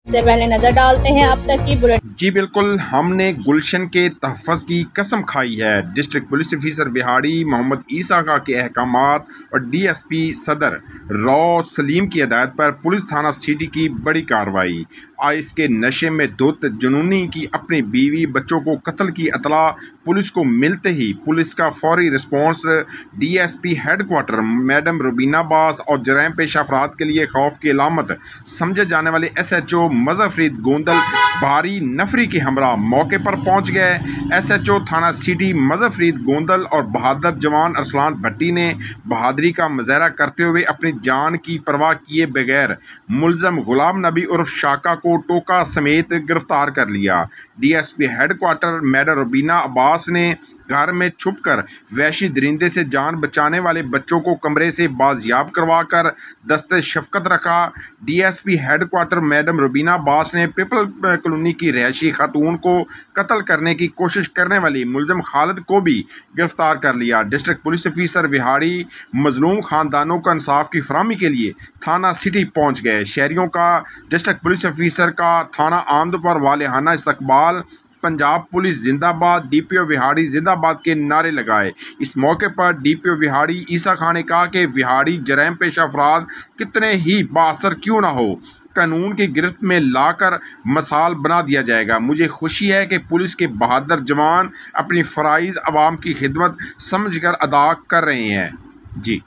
सबसे पहले नजर डालते हैं अब तक की बुलेटिन। जी बिल्कुल, हमने गुलशन के तहफ़्फ़ुज़ की कसम खाई है। डिस्ट्रिक्ट पुलिस ऑफिसर बिहाड़ी मोहम्मद ईसा का के अहकामात और DSP सदर रौ सलीम की हिदायत पर पुलिस थाना सिटी की बड़ी कार्रवाई। आइस के नशे में धुत जुनूनी की अपनी बीवी बच्चों को कत्ल की इतला पुलिस को मिलते ही पुलिस का फौरी response DSP headquarter madam Rubina बास और जराइम पेशा अफराद के लिए खौफ की अलामत समझे जाने वाले SHO मज़हर फरीद गोंदल भारी नफरी के हमरा मौके पर पहुंच गए। SHO थाना सिटी मज़हर फरीद गोंदल और बहादुर जवान अरसलान भट्टी ने बहादुरी का मुजाहरा करते हुए अपनी जान की परवाह किए बगैर मुलजम गुलाम नबी उर्फ शाका को टोका समेत गिरफ्तार कर लिया। DSP headquarter madam Rubina Abbas ने घर में छुपकर वहशी दरिंदे से जान बचाने वाले बच्चों को कमरे से बाजियाब करवाकर दस्ते शफकत रखा। DSP headquarter madam Rubina Abbas ने पीपल कॉलोनी की रहायशी खातून को कत्ल करने की कोशिश करने वाली मुलजम खालिद को भी गिरफ्तार कर लिया। डिस्ट्रिक्ट पुलिस ऑफिसर बिहाड़ी मजलूम खानदानों को इंसाफ की फराहमी के लिए थाना सिटी पहुँच गए। शहरियों का डिस्ट्रिक्ट पुलिस ऑफिसर का थाना आमद पर वालेहाना इस्तकबाल, पंजाब पुलिस जिंदाबाद, DPO विहाड़ी जिंदाबाद के नारे लगाए। इस मौके पर DPO विहाड़ी ईसा खान ने कहा कि विहाड़ी जराइम पेशा अफराद कितने ही बाअसर क्यों ना हो, कानून की गिरफ्त में लाकर मसाल बना दिया जाएगा। मुझे खुशी है कि पुलिस के बहादुर जवान अपनी फ़राइज़ अवाम की खिदमत समझकर अदा कर रहे हैं। जी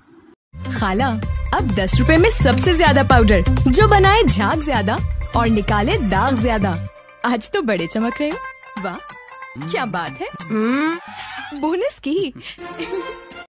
खाला, अब 10 रुपए में सबसे ज्यादा पाउडर जो बनाए झाग ज्यादा और निकाले दाग ज्यादा। आज तो बड़े चमक रहे हो। वाह क्या बात है। बोनस की